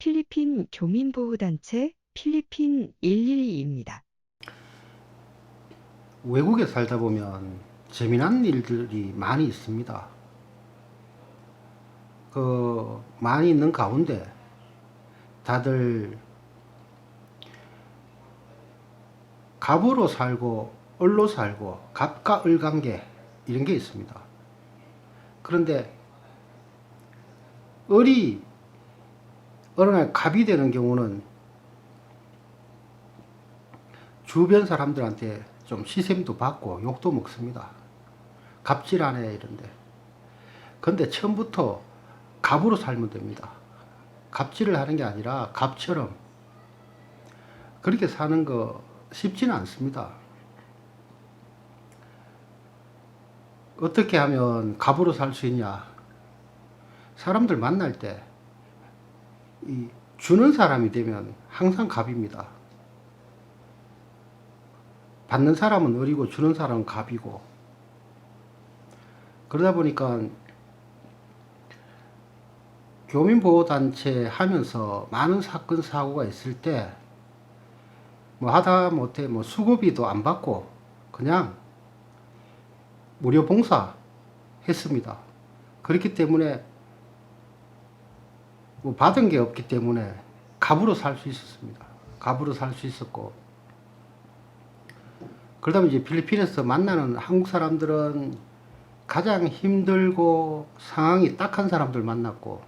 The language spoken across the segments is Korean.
필리핀 교민보호단체 필리핀 112입니다. 외국에 살다 보면 재미난 일들이 많이 있습니다. 많이 있는 가운데 다들 갑으로 살고 을로 살고 갑과 을 관계 이런 게 있습니다. 그런데 을이 어느 날 갑이 되는 경우는 주변 사람들한테 좀 시샘도 받고 욕도 먹습니다. 갑질하네 이런데. 근데 처음부터 갑으로 살면 됩니다. 갑질을 하는 게 아니라 갑처럼 그렇게 사는 거 쉽지는 않습니다. 어떻게 하면 갑으로 살 수 있냐? 사람들 만날 때 주는 사람이 되면 항상 갑입니다. 받는 사람은 을이고 주는 사람은 갑이고, 그러다 보니까 교민보호단체 하면서 많은 사건 사고가 있을 때 뭐 하다 못해 뭐 수고비도 안 받고 그냥 무료 봉사 했습니다. 그렇기 때문에 뭐 받은 게 없기 때문에 갑으로 살 수 있었습니다. 갑으로 살 수 있었고, 그러다 보면 이제 필리핀에서 만나는 한국 사람들은 가장 힘들고 상황이 딱한 사람들 만났고,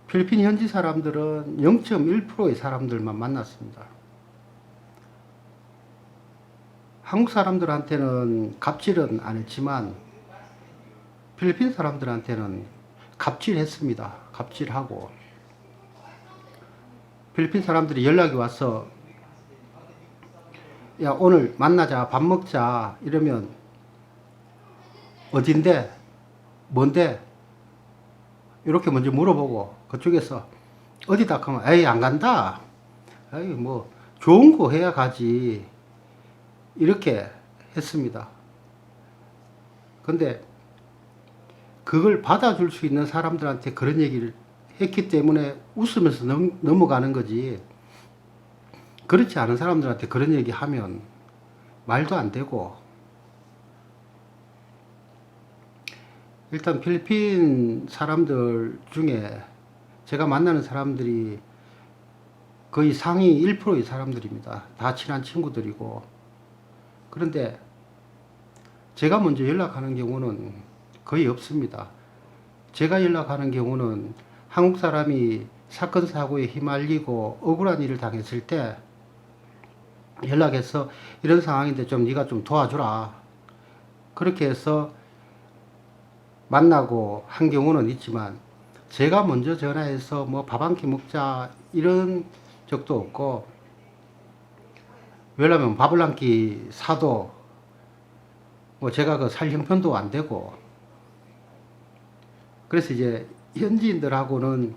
필리핀 현지 사람들은 0.1%의 사람들만 만났습니다. 한국 사람들한테는 갑질은 안 했지만 필리핀 사람들한테는 갑질했습니다. 갑질하고, 필리핀 사람들이 연락이 와서 야 오늘 만나자 밥 먹자 이러면 어딘데 뭔데 이렇게 먼저 물어보고, 그쪽에서 어디다 하면 에이 안 간다, 에이 뭐 좋은 거 해야 가지 이렇게 했습니다. 근데 그걸 받아줄 수 있는 사람들한테 그런 얘기를 했기 때문에 웃으면서 넘어가는 거지, 그렇지 않은 사람들한테 그런 얘기 하면 말도 안 되고. 일단 필리핀 사람들 중에 제가 만나는 사람들이 거의 상위 1%의 사람들입니다. 다 친한 친구들이고. 그런데 제가 먼저 연락하는 경우는 거의 없습니다. 제가 연락하는 경우는 한국 사람이 사건 사고에 휘말리고 억울한 일을 당했을 때 연락해서 이런 상황인데 좀 네가 좀 도와주라, 그렇게 해서 만나고 한 경우는 있지만, 제가 먼저 전화해서 뭐 밥 한 끼 먹자 이런 적도 없고, 왜냐면 밥을 한 끼 사도 뭐 제가 그 살 형편도 안 되고, 그래서 이제 현지인들하고는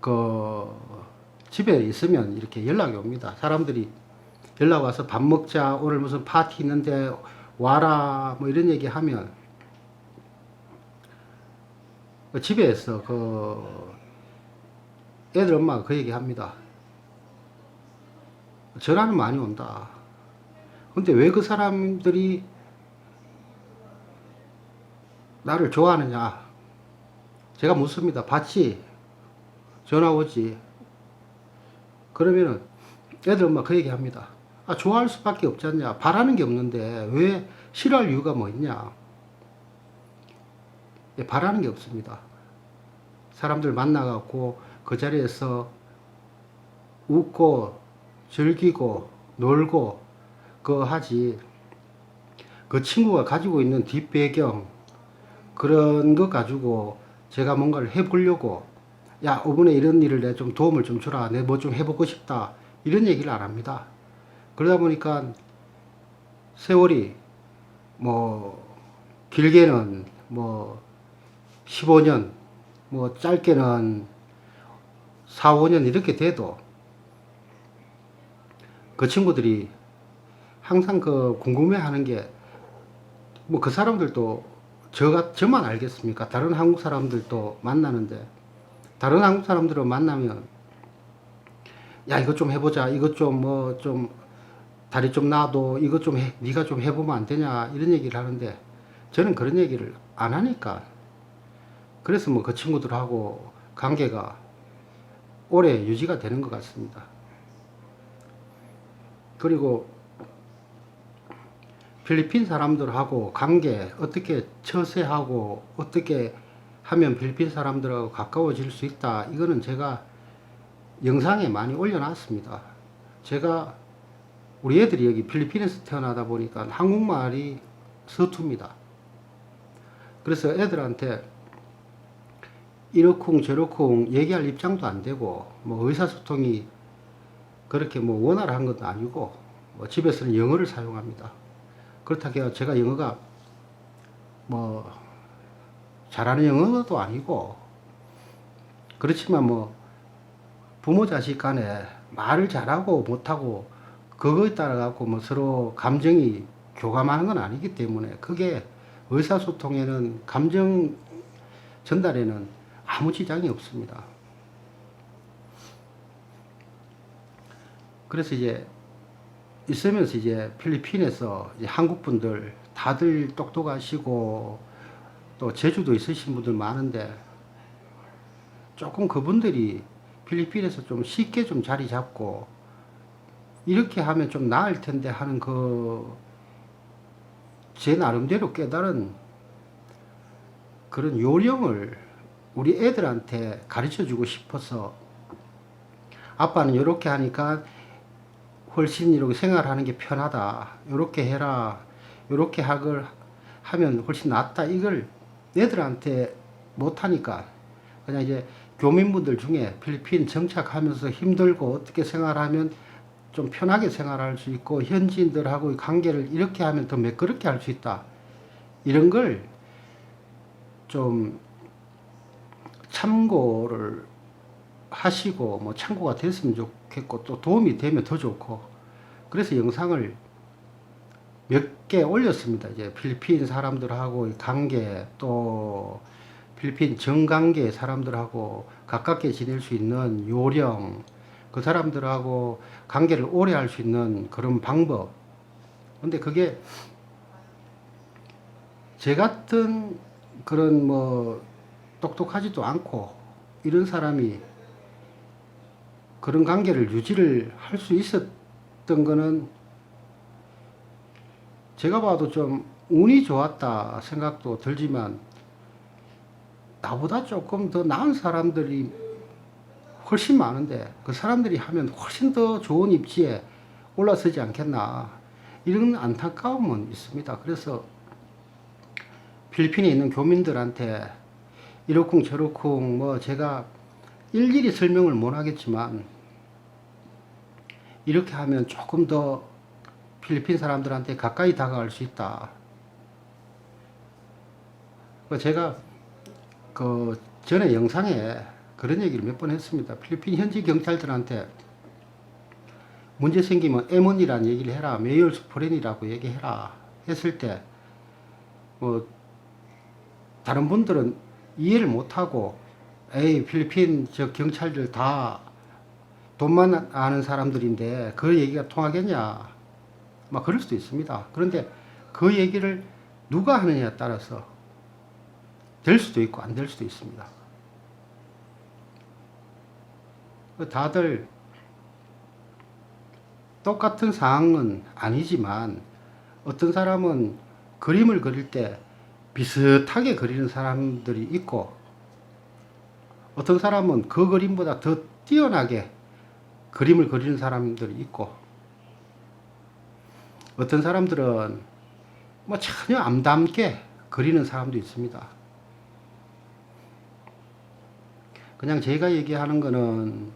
그 집에 있으면 이렇게 연락이 옵니다. 사람들이 연락 와서 밥 먹자, 오늘 무슨 파티 있는데 와라 뭐 이런 얘기 하면 집에서 애들 엄마가 그 얘기 합니다. 전화는 많이 온다. 근데 왜 그 사람들이 나를 좋아하느냐? 제가 묻습니다. 봤지? 전화 오지? 그러면은 애들 엄마 그 얘기 합니다. 아, 좋아할 수밖에 없지 않냐? 바라는 게 없는데 왜 싫어할 이유가 뭐 있냐? 예, 바라는 게 없습니다. 사람들 만나갖고 그 자리에서 웃고 즐기고 놀고 그거 하지, 그 친구가 가지고 있는 뒷배경 그런 거 가지고 제가 뭔가를 해보려고, 야 이번에 이런 일을 내 좀 도움을 좀 주라, 내 뭐 좀 해보고 싶다 이런 얘기를 안 합니다. 그러다 보니까 세월이 뭐 길게는 뭐 15년, 뭐 짧게는 4, 5년 이렇게 돼도 그 친구들이 항상 그 궁금해 하는 게, 뭐 그 사람들도 저만 알겠습니까? 다른 한국 사람들도 만나는데, 다른 한국 사람들을 만나면, 야, 이것 좀 해보자. 이것 좀, 다리 좀 놔도, 이것 좀 네가 좀 해보면 안 되냐. 이런 얘기를 하는데, 저는 그런 얘기를 안 하니까. 그래서 뭐 그 친구들하고 관계가 오래 유지가 되는 것 같습니다. 그리고 필리핀 사람들하고 관계 어떻게 처세하고 어떻게 하면 필리핀 사람들하고 가까워질 수 있다. 이거는 제가 영상에 많이 올려놨습니다. 제가 우리 애들이 여기 필리핀에서 태어나다 보니까 한국말이 서툽니다. 그래서 애들한테 이러쿵 저러쿵 얘기할 입장도 안 되고 뭐 의사소통이 그렇게 뭐 원활한 것도 아니고 뭐 집에서는 영어를 사용합니다. 그렇다고 제가 영어가 뭐 잘하는 영어도 아니고 그렇지만 뭐 부모 자식 간에 말을 잘하고 못하고 그거에 따라 갖고 뭐 서로 감정이 교감하는 건 아니기 때문에 그게 의사소통에는 감정 전달에는 아무 지장이 없습니다. 그래서 이제 있으면서 이제 필리핀에서 이제 한국 분들 다들 똑똑하시고 또 제주도 있으신 분들 많은데 조금 그분들이 필리핀에서 좀 쉽게 좀 자리 잡고 이렇게 하면 좀 나을 텐데 하는 제 나름대로 깨달은 그런 요령을 우리 애들한테 가르쳐 주고 싶어서 아빠는 이렇게 하니까 훨씬 이렇게 생활하는 게 편하다. 이렇게 해라. 이렇게 하면 훨씬 낫다. 이걸 애들한테 못하니까 그냥 이제 교민분들 중에 필리핀 정착하면서 힘들고 어떻게 생활하면 좀 편하게 생활할 수 있고 현지인들하고의 관계를 이렇게 하면 더 매끄럽게 할 수 있다. 이런 걸 좀 참고를 하시고 뭐 참고가 됐으면 좋겠고 또 도움이 되면 더 좋고 그래서 영상을 몇 개 올렸습니다. 이제 필리핀 사람들하고의 관계 또 필리핀 정관계 사람들하고 가깝게 지낼 수 있는 요령 그 사람들하고 관계를 오래 할 수 있는 그런 방법 근데 그게 제 같은 그런 뭐 똑똑하지도 않고 이런 사람이 그런 관계를 유지를 할 수 있었던 거는 제가 봐도 좀 운이 좋았다 생각도 들지만 나보다 조금 더 나은 사람들이 훨씬 많은데 그 사람들이 하면 훨씬 더 좋은 입지에 올라서지 않겠나 이런 안타까움은 있습니다. 그래서 필리핀에 있는 교민들한테 이러쿵 저러쿵 뭐 제가 일일이 설명을 못 하겠지만 이렇게 하면 조금 더 필리핀 사람들한테 가까이 다가갈 수 있다. 제가 그 전에 영상에 그런 얘기를 몇 번 했습니다. 필리핀 현지 경찰들한테 문제 생기면 M1이라는 얘기를 해라. 메이얼스 포렌이라고 얘기해라. 했을 때 뭐 다른 분들은 이해를 못하고 에이 필리핀 저 경찰들 다 돈만 아는 사람들인데 그 얘기가 통하겠냐 막 그럴 수도 있습니다. 그런데 그 얘기를 누가 하느냐에 따라서 될 수도 있고 안 될 수도 있습니다. 다들 똑같은 상황은 아니지만 어떤 사람은 그림을 그릴 때 비슷하게 그리는 사람들이 있고 어떤 사람은 그 그림보다 더 뛰어나게 그림을 그리는 사람들이 있고 어떤 사람들은 뭐 전혀 안 닮게 그리는 사람도 있습니다. 그냥 제가 얘기하는 거는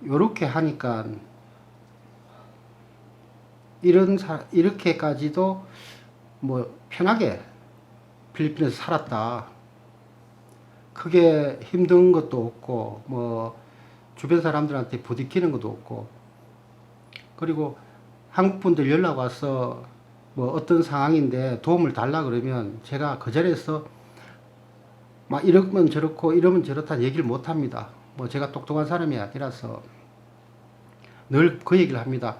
이렇게 하니까 이렇게까지도 뭐 편하게 필리핀에서 살았다. 크게 힘든 것도 없고 뭐 주변 사람들한테 부딪히는 것도 없고 그리고 한국 분들 연락 와서 뭐 어떤 상황인데 도움을 달라 그러면 제가 그 자리에서 막 이러면 저렇고 이러면 저렇다는 얘기를 못 합니다. 뭐 제가 똑똑한 사람이 아니라서 늘 그 얘기를 합니다.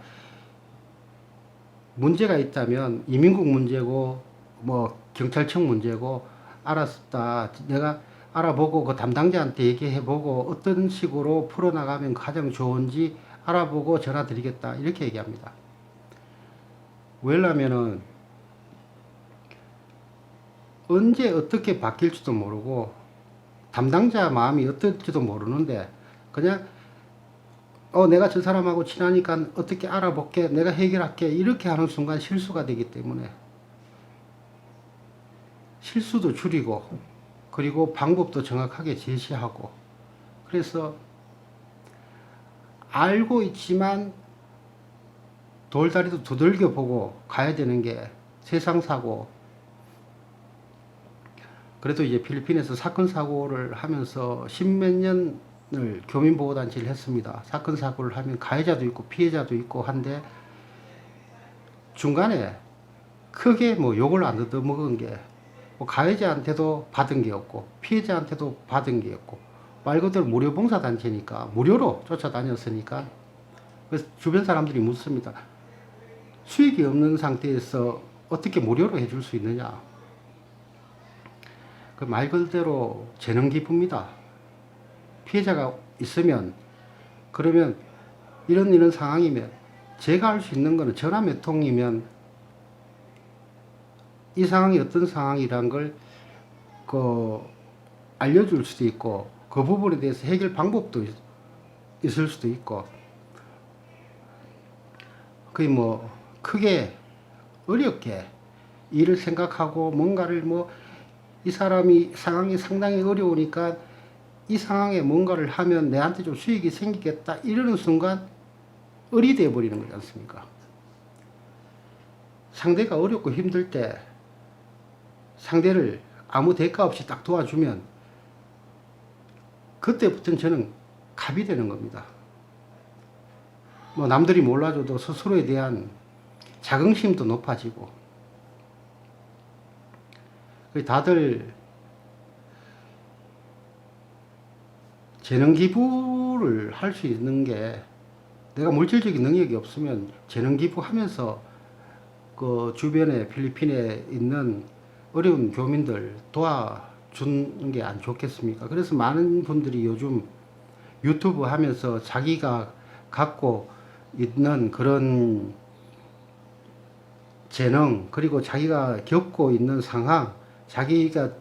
문제가 있다면 이민국 문제고 뭐 경찰청 문제고 알았다. 내가 알아보고 그 담당자한테 얘기해보고 어떤 식으로 풀어나가면 가장 좋은지 알아보고 전화 드리겠다. 이렇게 얘기합니다. 왜냐면은 언제 어떻게 바뀔지도 모르고 담당자 마음이 어떨지도 모르는데 그냥 내가 저 사람하고 친하니까 어떻게 알아볼게 내가 해결할게 이렇게 하는 순간 실수가 되기 때문에 실수도 줄이고 그리고 방법도 정확하게 제시하고 그래서 알고 있지만 돌다리도 두들겨 보고 가야 되는 게 세상사고. 그래도 이제 필리핀에서 사건 사고를 하면서 십몇 년을 교민보호단체를 했습니다. 사건 사고를 하면 가해자도 있고 피해자도 있고 한데 중간에 크게 뭐 욕을 안 얻어먹은 게 뭐 가해자한테도 받은 게 없고 피해자한테도 받은 게 없고 말 그대로 무료 봉사단체니까 무료로 쫓아다녔으니까 그래서 주변 사람들이 묻습니다. 수익이 없는 상태에서 어떻게 무료로 해줄 수 있느냐. 그 말 그대로 재능 기부입니다. 피해자가 있으면 그러면 이런 상황이면 제가 할 수 있는 거는 전화 몇 통이면 이 상황이 어떤 상황이란 걸 알려줄 수도 있고 그 부분에 대해서 해결 방법도 있을 수도 있고 그게 뭐 크게 어렵게 일을 생각하고 뭔가를 뭐 이 사람이 상황이 상당히 어려우니까 이 상황에 뭔가를 하면 내한테 좀 수익이 생기겠다 이러는 순간 을이 되어버리는 거지 않습니까? 상대가 어렵고 힘들 때 상대를 아무 대가 없이 딱 도와주면 그때부터는 저는 갑이 되는 겁니다. 뭐 남들이 몰라줘도 스스로에 대한 자긍심도 높아지고 다들 재능 기부를 할 수 있는 게 내가 물질적인 능력이 없으면 재능 기부하면서 그 주변에 필리핀에 있는 어려운 교민들 도와주는 게 안 좋겠습니까? 그래서 많은 분들이 요즘 유튜브 하면서 자기가 갖고 있는 그런 재능 그리고 자기가 겪고 있는 상황 자기가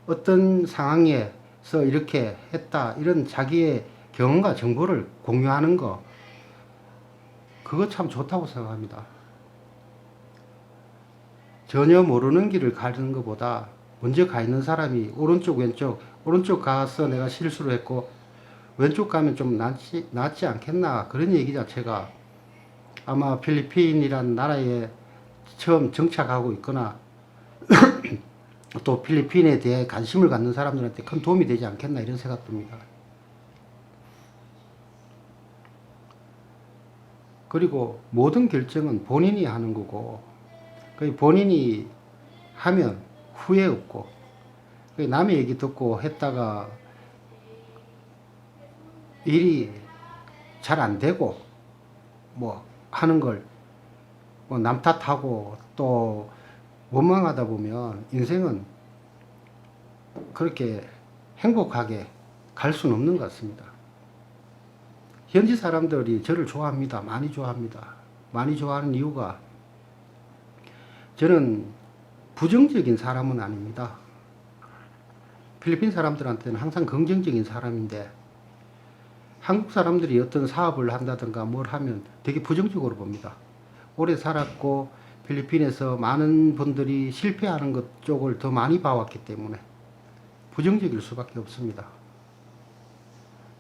어떤 상황에서 이렇게 했다 이런 자기의 경험과 정보를 공유하는 거 그거 참 좋다고 생각합니다. 전혀 모르는 길을 가는 것보다 먼저 가 있는 사람이 오른쪽 오른쪽 가서 내가 실수를 했고 왼쪽 가면 좀 낫지 않겠나 그런 얘기 자체가 아마 필리핀이란 나라에 처음 정착하고 있거나 또 필리핀에 대해 관심을 갖는 사람들한테 큰 도움이 되지 않겠나 이런 생각 듭니다. 그리고 모든 결정은 본인이 하는 거고 본인이 하면 후회 없고 남의 얘기 듣고 했다가 일이 잘 안 되고 뭐 하는 걸 뭐 남 탓하고 또 원망하다 보면 인생은 그렇게 행복하게 갈 수는 없는 것 같습니다. 현지 사람들이 저를 좋아합니다. 많이 좋아합니다. 많이 좋아하는 이유가 저는 부정적인 사람은 아닙니다. 필리핀 사람들한테는 항상 긍정적인 사람인데 한국 사람들이 어떤 사업을 한다든가 뭘 하면 되게 부정적으로 봅니다. 오래 살았고 필리핀에서 많은 분들이 실패하는 것 쪽을 더 많이 봐왔기 때문에 부정적일 수밖에 없습니다.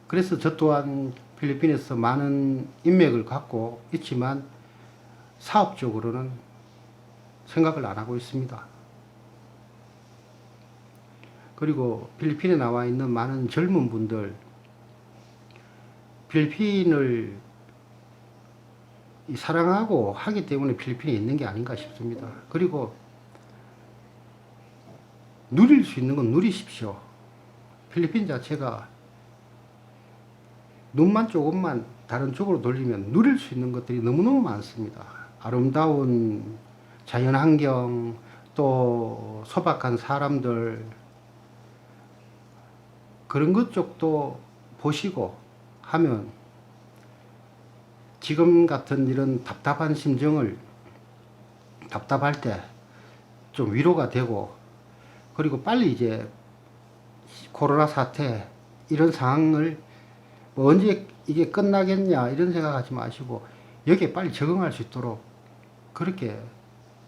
그래서 저 또한 필리핀에서 많은 인맥을 갖고 있지만 사업적으로는 생각을 안 하고 있습니다. 그리고 필리핀에 나와 있는 많은 젊은 분들 필리핀을 이 사랑하고 하기 때문에 필리핀에 있는 게 아닌가 싶습니다. 그리고 누릴 수 있는 건 누리십시오. 필리핀 자체가 눈만 조금만 다른 쪽으로 돌리면 누릴 수 있는 것들이 너무너무 많습니다. 아름다운 자연환경, 또 소박한 사람들, 그런 것 쪽도 보시고 하면 지금 같은 이런 답답한 심정을 답답할 때 좀 위로가 되고, 그리고 빨리 이제 코로나 사태 이런 상황을 뭐 언제 이게 끝나겠냐 이런 생각하지 마시고 여기에 빨리 적응할 수 있도록 그렇게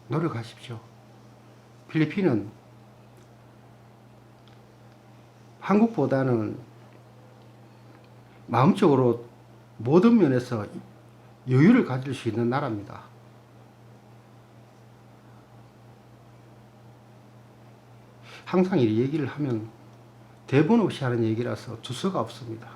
노력하십시오. 필리핀은 한국보다는 마음적으로 모든 면에서 여유를 가질 수 있는 나라입니다. 항상 이 얘기를 하면 대본 없이 하는 얘기라서 두서가 없습니다.